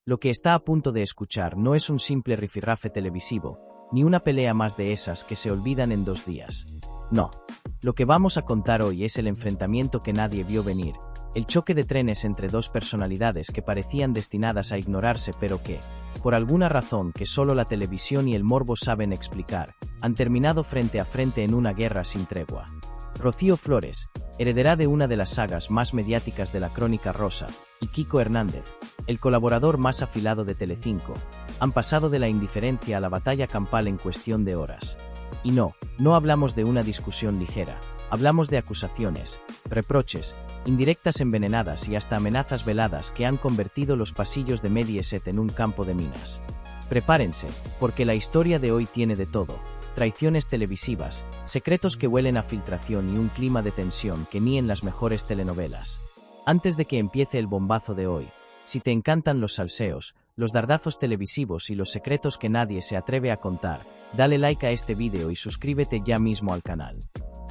Lo que está a punto de escuchar no es un simple rifirrafe televisivo, ni una pelea más de esas que se olvidan en 2 días. No. Lo que vamos a contar hoy es el enfrentamiento que nadie vio venir, el choque de trenes entre 2 personalidades que parecían destinadas a ignorarse pero que, por alguna razón que solo la televisión y el morbo saben explicar, han terminado frente a frente en una guerra sin tregua. Rocío Flores, heredera de una de las sagas más mediáticas de la Crónica Rosa, y Kiko Hernández, el colaborador más afilado de Telecinco, han pasado de la indiferencia a la batalla campal en cuestión de horas. Y no hablamos de una discusión ligera, hablamos de acusaciones, reproches, indirectas envenenadas y hasta amenazas veladas que han convertido los pasillos de Mediaset en un campo de minas. Prepárense, porque la historia de hoy tiene de todo: traiciones televisivas, secretos que huelen a filtración y un clima de tensión que ni en las mejores telenovelas. Antes de que empiece el bombazo de hoy, si te encantan los salseos, los dardazos televisivos y los secretos que nadie se atreve a contar, dale like a este vídeo y suscríbete ya mismo al canal.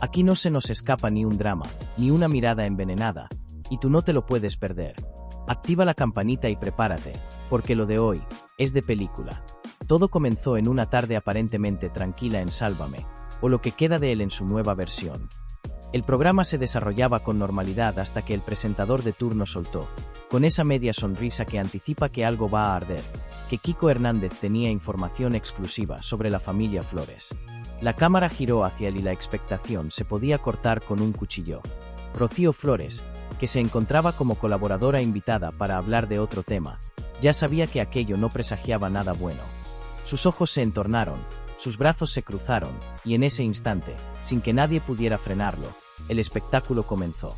Aquí no se nos escapa ni un drama, ni una mirada envenenada, y tú no te lo puedes perder. Activa la campanita y prepárate, porque lo de hoy es de película. Todo comenzó en una tarde aparentemente tranquila en Sálvame, o lo que queda de él en su nueva versión. El programa se desarrollaba con normalidad hasta que el presentador de turno soltó, con esa media sonrisa que anticipa que algo va a arder, que Kiko Hernández tenía información exclusiva sobre la familia Flores. La cámara giró hacia él y la expectación se podía cortar con un cuchillo. Rocío Flores, que se encontraba como colaboradora invitada para hablar de otro tema, ya sabía que aquello no presagiaba nada bueno. Sus ojos se entornaron, sus brazos se cruzaron, y en ese instante, sin que nadie pudiera frenarlo, el espectáculo comenzó.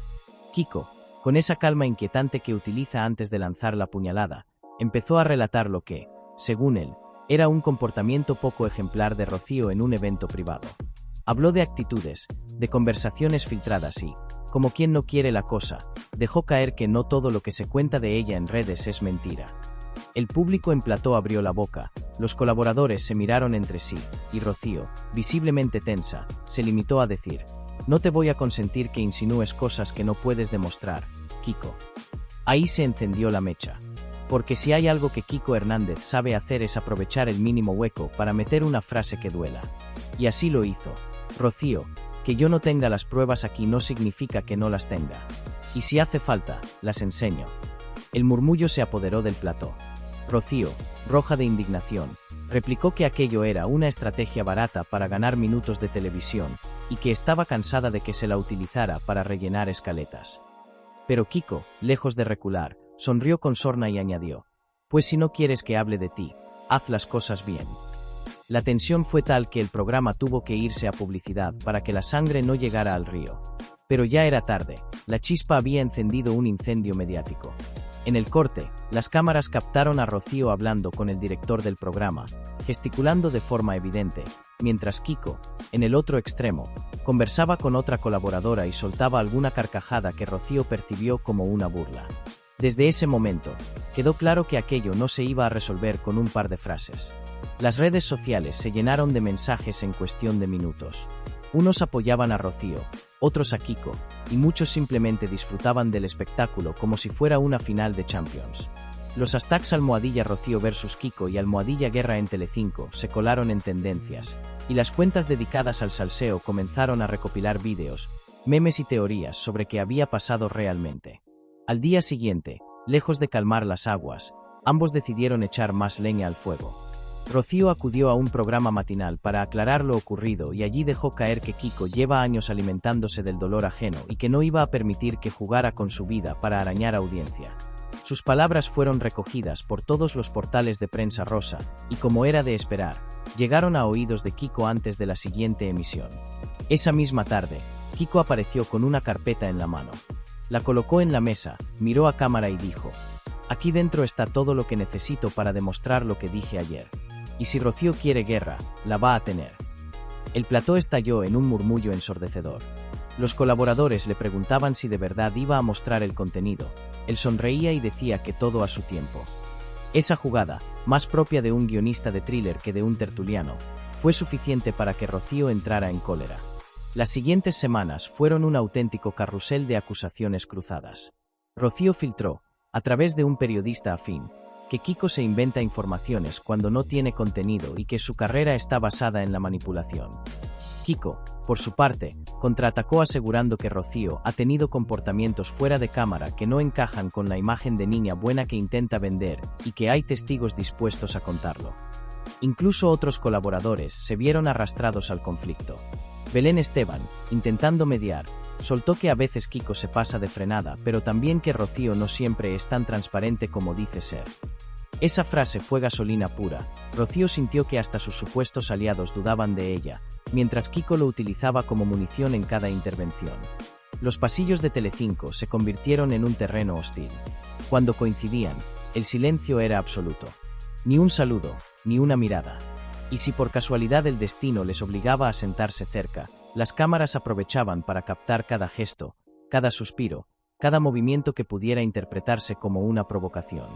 Kiko, con esa calma inquietante que utiliza antes de lanzar la puñalada, empezó a relatar lo que, según él, era un comportamiento poco ejemplar de Rocío en un evento privado. Habló de actitudes, de conversaciones filtradas y, como quien no quiere la cosa, dejó caer que no todo lo que se cuenta de ella en redes es mentira. El público en plató abrió la boca, los colaboradores se miraron entre sí, y Rocío, visiblemente tensa, se limitó a decir: «No te voy a consentir que insinúes cosas que no puedes demostrar, Kiko». Ahí se encendió la mecha. Porque si hay algo que Kiko Hernández sabe hacer es aprovechar el mínimo hueco para meter una frase que duela. Y así lo hizo. «Rocío, que yo no tenga las pruebas aquí no significa que no las tenga. Y si hace falta, las enseño». El murmullo se apoderó del plató. Rocío, roja de indignación, replicó que aquello era una estrategia barata para ganar minutos de televisión, y que estaba cansada de que se la utilizara para rellenar escaletas. Pero Kiko, lejos de recular, sonrió con sorna y añadió: «Pues si no quieres que hable de ti, haz las cosas bien». La tensión fue tal que el programa tuvo que irse a publicidad para que la sangre no llegara al río. Pero ya era tarde, la chispa había encendido un incendio mediático. En el corte, las cámaras captaron a Rocío hablando con el director del programa, gesticulando de forma evidente, mientras Kiko, en el otro extremo, conversaba con otra colaboradora y soltaba alguna carcajada que Rocío percibió como una burla. Desde ese momento, quedó claro que aquello no se iba a resolver con un par de frases. Las redes sociales se llenaron de mensajes en cuestión de minutos. Unos apoyaban a Rocío, otros a Kiko, y muchos simplemente disfrutaban del espectáculo como si fuera una final de Champions. Los hashtags almohadilla Rocío vs Kiko y almohadilla guerra en Telecinco se colaron en tendencias, y las cuentas dedicadas al salseo comenzaron a recopilar vídeos, memes y teorías sobre qué había pasado realmente. Al día siguiente, lejos de calmar las aguas, ambos decidieron echar más leña al fuego. Rocío acudió a un programa matinal para aclarar lo ocurrido y allí dejó caer que Kiko lleva años alimentándose del dolor ajeno y que no iba a permitir que jugara con su vida para arañar audiencia. Sus palabras fueron recogidas por todos los portales de prensa rosa y, como era de esperar, llegaron a oídos de Kiko antes de la siguiente emisión. Esa misma tarde, Kiko apareció con una carpeta en la mano. La colocó en la mesa, miró a cámara y dijo: «Aquí dentro está todo lo que necesito para demostrar lo que dije ayer. Y si Rocío quiere guerra, la va a tener». El plató estalló en un murmullo ensordecedor. Los colaboradores le preguntaban si de verdad iba a mostrar el contenido. Él sonreía y decía que todo a su tiempo. Esa jugada, más propia de un guionista de thriller que de un tertuliano, fue suficiente para que Rocío entrara en cólera. Las siguientes semanas fueron un auténtico carrusel de acusaciones cruzadas. Rocío filtró, a través de un periodista afín, que Kiko se inventa informaciones cuando no tiene contenido y que su carrera está basada en la manipulación. Kiko, por su parte, contraatacó asegurando que Rocío ha tenido comportamientos fuera de cámara que no encajan con la imagen de niña buena que intenta vender y que hay testigos dispuestos a contarlo. Incluso otros colaboradores se vieron arrastrados al conflicto. Belén Esteban, intentando mediar, soltó que a veces Kiko se pasa de frenada, pero también que Rocío no siempre es tan transparente como dice ser. Esa frase fue gasolina pura. Rocío sintió que hasta sus supuestos aliados dudaban de ella, mientras Kiko lo utilizaba como munición en cada intervención. Los pasillos de Telecinco se convirtieron en un terreno hostil. Cuando coincidían, el silencio era absoluto. Ni un saludo, ni una mirada. Y si por casualidad el destino les obligaba a sentarse cerca, las cámaras aprovechaban para captar cada gesto, cada suspiro, cada movimiento que pudiera interpretarse como una provocación.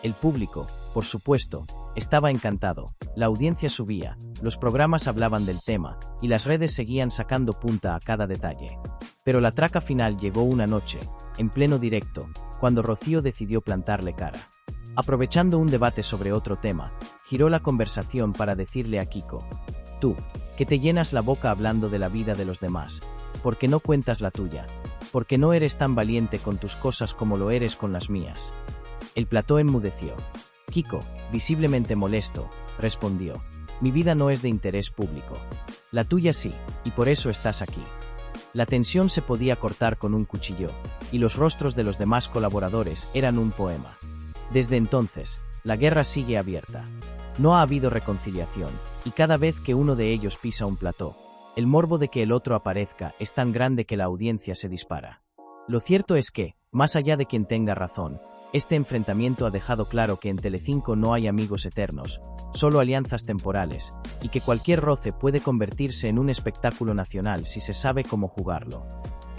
El público, por supuesto, estaba encantado, la audiencia subía, los programas hablaban del tema, y las redes seguían sacando punta a cada detalle. Pero la traca final llegó una noche, en pleno directo, cuando Rocío decidió plantarle cara. Aprovechando un debate sobre otro tema, giró la conversación para decirle a Kiko: «Tú, que te llenas la boca hablando de la vida de los demás, ¿por qué no cuentas la tuya? ¿Por qué no eres tan valiente con tus cosas como lo eres con las mías?». El plató enmudeció. Kiko, visiblemente molesto, respondió: «Mi vida no es de interés público. La tuya sí, y por eso estás aquí». La tensión se podía cortar con un cuchillo, y los rostros de los demás colaboradores eran un poema. Desde entonces, la guerra sigue abierta. No ha habido reconciliación, y cada vez que uno de ellos pisa un plató, el morbo de que el otro aparezca es tan grande que la audiencia se dispara. Lo cierto es que, más allá de quien tenga razón, este enfrentamiento ha dejado claro que en Telecinco no hay amigos eternos, solo alianzas temporales, y que cualquier roce puede convertirse en un espectáculo nacional si se sabe cómo jugarlo.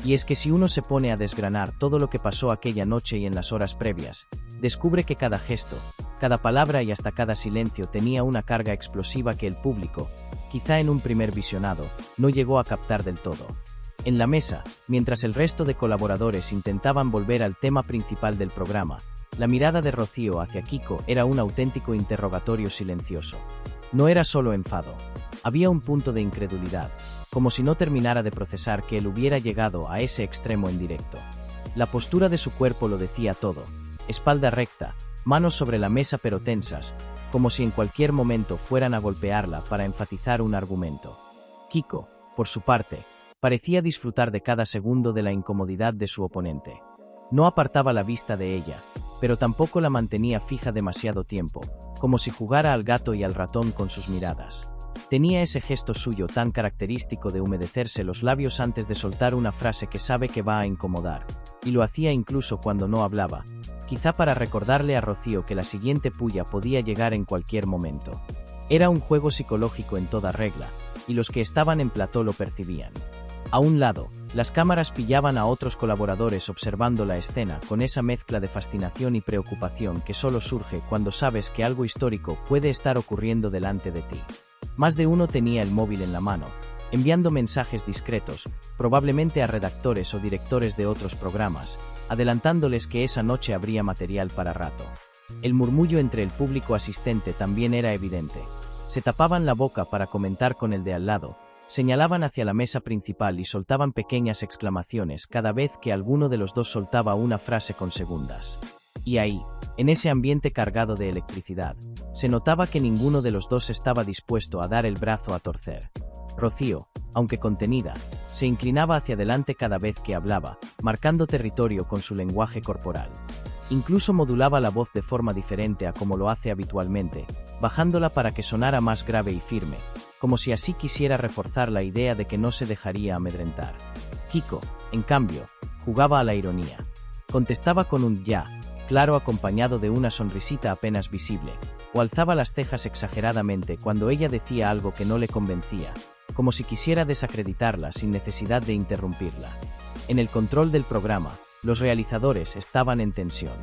Y es que si uno se pone a desgranar todo lo que pasó aquella noche y en las horas previas, descubre que cada gesto, cada palabra y hasta cada silencio tenía una carga explosiva que el público, quizá en un primer visionado, no llegó a captar del todo. En la mesa, mientras el resto de colaboradores intentaban volver al tema principal del programa, la mirada de Rocío hacia Kiko era un auténtico interrogatorio silencioso. No era solo enfado. Había un punto de incredulidad, como si no terminara de procesar que él hubiera llegado a ese extremo en directo. La postura de su cuerpo lo decía todo: espalda recta, manos sobre la mesa pero tensas, como si en cualquier momento fueran a golpearla para enfatizar un argumento. Kiko, por su parte, parecía disfrutar de cada segundo de la incomodidad de su oponente. No apartaba la vista de ella, pero tampoco la mantenía fija demasiado tiempo, como si jugara al gato y al ratón con sus miradas. Tenía ese gesto suyo tan característico de humedecerse los labios antes de soltar una frase que sabe que va a incomodar, y lo hacía incluso cuando no hablaba, quizá para recordarle a Rocío que la siguiente puya podía llegar en cualquier momento. Era un juego psicológico en toda regla, y los que estaban en plató lo percibían. A un lado, las cámaras pillaban a otros colaboradores observando la escena con esa mezcla de fascinación y preocupación que solo surge cuando sabes que algo histórico puede estar ocurriendo delante de ti. Más de uno tenía el móvil en la mano, enviando mensajes discretos, probablemente a redactores o directores de otros programas, adelantándoles que esa noche habría material para rato. El murmullo entre el público asistente también era evidente. Se tapaban la boca para comentar con el de al lado, señalaban hacia la mesa principal y soltaban pequeñas exclamaciones cada vez que alguno de los dos soltaba una frase con segundas. Y ahí, en ese ambiente cargado de electricidad, se notaba que ninguno de los dos estaba dispuesto a dar el brazo a torcer. Rocío, aunque contenida, se inclinaba hacia adelante cada vez que hablaba, marcando territorio con su lenguaje corporal. Incluso modulaba la voz de forma diferente a como lo hace habitualmente, bajándola para que sonara más grave y firme, como si así quisiera reforzar la idea de que no se dejaría amedrentar. Kiko, en cambio, jugaba a la ironía. Contestaba con un «ya», claro, acompañado de una sonrisita apenas visible, o alzaba las cejas exageradamente cuando ella decía algo que no le convencía, como si quisiera desacreditarla sin necesidad de interrumpirla. En el control del programa, los realizadores estaban en tensión.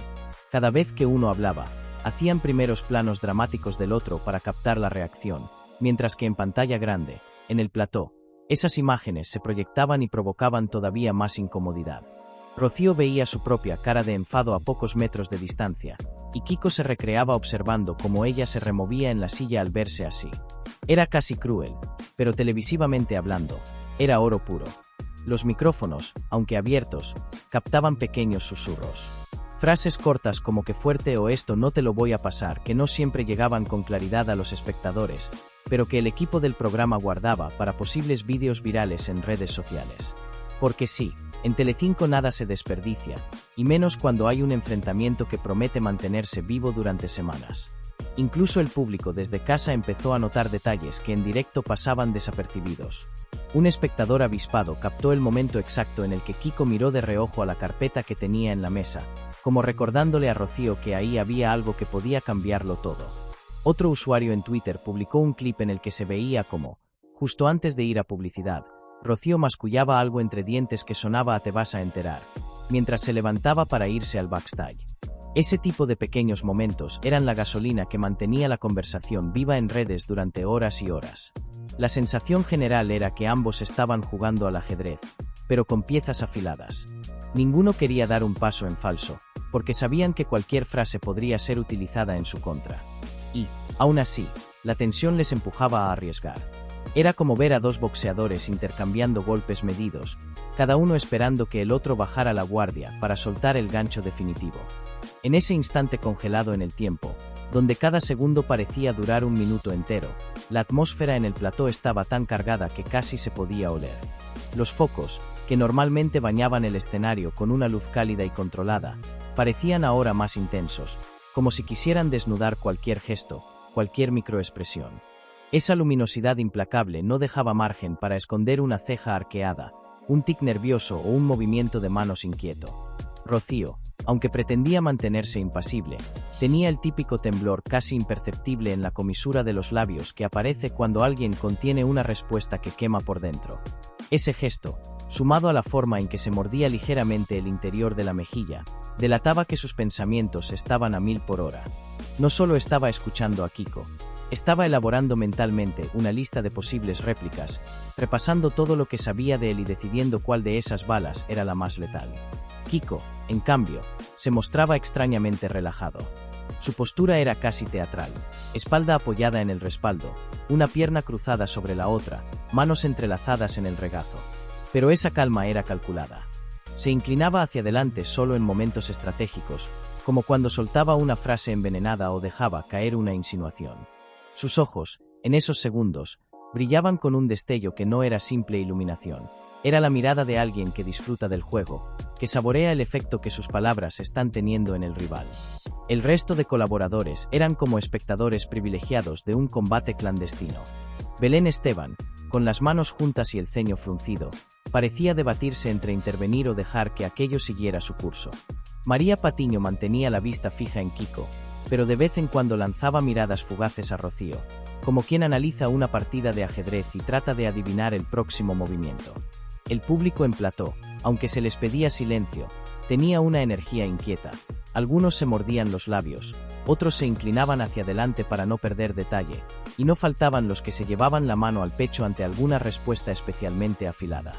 Cada vez que uno hablaba, hacían primeros planos dramáticos del otro para captar la reacción, mientras que en pantalla grande, en el plató, esas imágenes se proyectaban y provocaban todavía más incomodidad. Rocío veía su propia cara de enfado a pocos metros de distancia, y Kiko se recreaba observando cómo ella se removía en la silla al verse así. Era casi cruel, pero televisivamente hablando, era oro puro. Los micrófonos, aunque abiertos, captaban pequeños susurros. Frases cortas como "qué fuerte" o "esto no te lo voy a pasar", que no siempre llegaban con claridad a los espectadores, pero que el equipo del programa guardaba para posibles vídeos virales en redes sociales. Porque sí, en Telecinco nada se desperdicia, y menos cuando hay un enfrentamiento que promete mantenerse vivo durante semanas. Incluso el público desde casa empezó a notar detalles que en directo pasaban desapercibidos. Un espectador avispado captó el momento exacto en el que Kiko miró de reojo a la carpeta que tenía en la mesa, como recordándole a Rocío que ahí había algo que podía cambiarlo todo. Otro usuario en Twitter publicó un clip en el que se veía como, justo antes de ir a publicidad, Rocío mascullaba algo entre dientes que sonaba a "te vas a enterar", mientras se levantaba para irse al backstage. Ese tipo de pequeños momentos eran la gasolina que mantenía la conversación viva en redes durante horas y horas. La sensación general era que ambos estaban jugando al ajedrez, pero con piezas afiladas. Ninguno quería dar un paso en falso, porque sabían que cualquier frase podría ser utilizada en su contra. Y, aún así, la tensión les empujaba a arriesgar. Era como ver a dos boxeadores intercambiando golpes medidos, cada uno esperando que el otro bajara la guardia para soltar el gancho definitivo. En ese instante congelado en el tiempo, donde cada segundo parecía durar un minuto entero, la atmósfera en el plató estaba tan cargada que casi se podía oler. Los focos, que normalmente bañaban el escenario con una luz cálida y controlada, parecían ahora más intensos, como si quisieran desnudar cualquier gesto, cualquier microexpresión. Esa luminosidad implacable no dejaba margen para esconder una ceja arqueada, un tic nervioso o un movimiento de manos inquieto. Rocío, aunque pretendía mantenerse impasible, tenía el típico temblor casi imperceptible en la comisura de los labios que aparece cuando alguien contiene una respuesta que quema por dentro. Ese gesto, sumado a la forma en que se mordía ligeramente el interior de la mejilla, delataba que sus pensamientos estaban a 1000 por hora. No solo estaba escuchando a Kiko, estaba elaborando mentalmente una lista de posibles réplicas, repasando todo lo que sabía de él y decidiendo cuál de esas balas era la más letal. Kiko, en cambio, se mostraba extrañamente relajado. Su postura era casi teatral, espalda apoyada en el respaldo, una pierna cruzada sobre la otra, manos entrelazadas en el regazo. Pero esa calma era calculada. Se inclinaba hacia adelante solo en momentos estratégicos, como cuando soltaba una frase envenenada o dejaba caer una insinuación. Sus ojos, en esos segundos, brillaban con un destello que no era simple iluminación. Era la mirada de alguien que disfruta del juego, que saborea el efecto que sus palabras están teniendo en el rival. El resto de colaboradores eran como espectadores privilegiados de un combate clandestino. Belén Esteban, con las manos juntas y el ceño fruncido, parecía debatirse entre intervenir o dejar que aquello siguiera su curso. María Patiño mantenía la vista fija en Kiko, pero de vez en cuando lanzaba miradas fugaces a Rocío, como quien analiza una partida de ajedrez y trata de adivinar el próximo movimiento. El público en plató, aunque se les pedía silencio, tenía una energía inquieta. Algunos se mordían los labios, otros se inclinaban hacia adelante para no perder detalle, y no faltaban los que se llevaban la mano al pecho ante alguna respuesta especialmente afilada.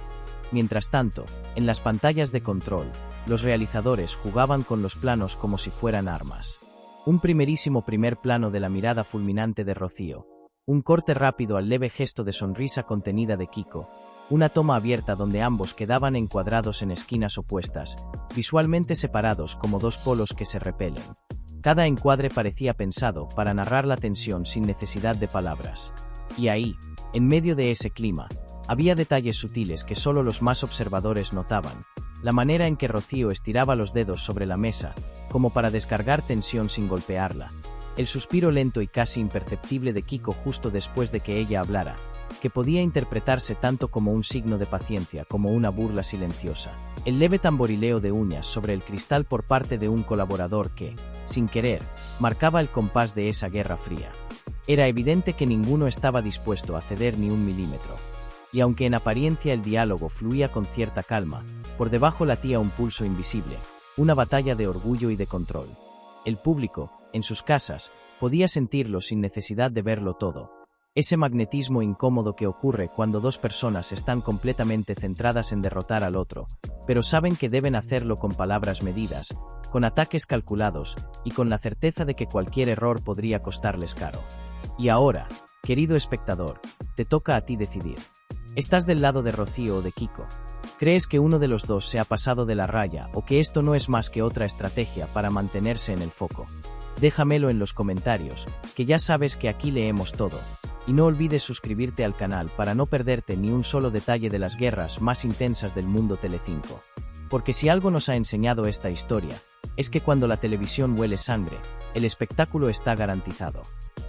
Mientras tanto, en las pantallas de control, los realizadores jugaban con los planos como si fueran armas. Un primer plano de la mirada fulminante de Rocío, un corte rápido al leve gesto de sonrisa contenida de Kiko, una toma abierta donde ambos quedaban encuadrados en esquinas opuestas, visualmente separados como dos polos que se repelen. Cada encuadre parecía pensado para narrar la tensión sin necesidad de palabras. Y ahí, en medio de ese clima, había detalles sutiles que solo los más observadores notaban. La manera en que Rocío estiraba los dedos sobre la mesa, como para descargar tensión sin golpearla. El suspiro lento y casi imperceptible de Kiko justo después de que ella hablara, que podía interpretarse tanto como un signo de paciencia como una burla silenciosa. El leve tamborileo de uñas sobre el cristal por parte de un colaborador que, sin querer, marcaba el compás de esa guerra fría. Era evidente que ninguno estaba dispuesto a ceder ni un milímetro. Y aunque en apariencia el diálogo fluía con cierta calma, por debajo latía un pulso invisible, una batalla de orgullo y de control. El público, en sus casas, podía sentirlo sin necesidad de verlo todo. Ese magnetismo incómodo que ocurre cuando dos personas están completamente centradas en derrotar al otro, pero saben que deben hacerlo con palabras medidas, con ataques calculados y con la certeza de que cualquier error podría costarles caro. Y ahora, querido espectador, te toca a ti decidir. ¿Estás del lado de Rocío o de Kiko? ¿Crees que uno de los dos se ha pasado de la raya o que esto no es más que otra estrategia para mantenerse en el foco? Déjamelo en los comentarios, que ya sabes que aquí leemos todo. Y no olvides suscribirte al canal para no perderte ni un solo detalle de las guerras más intensas del mundo Telecinco. Porque si algo nos ha enseñado esta historia, es que cuando la televisión huele sangre, el espectáculo está garantizado.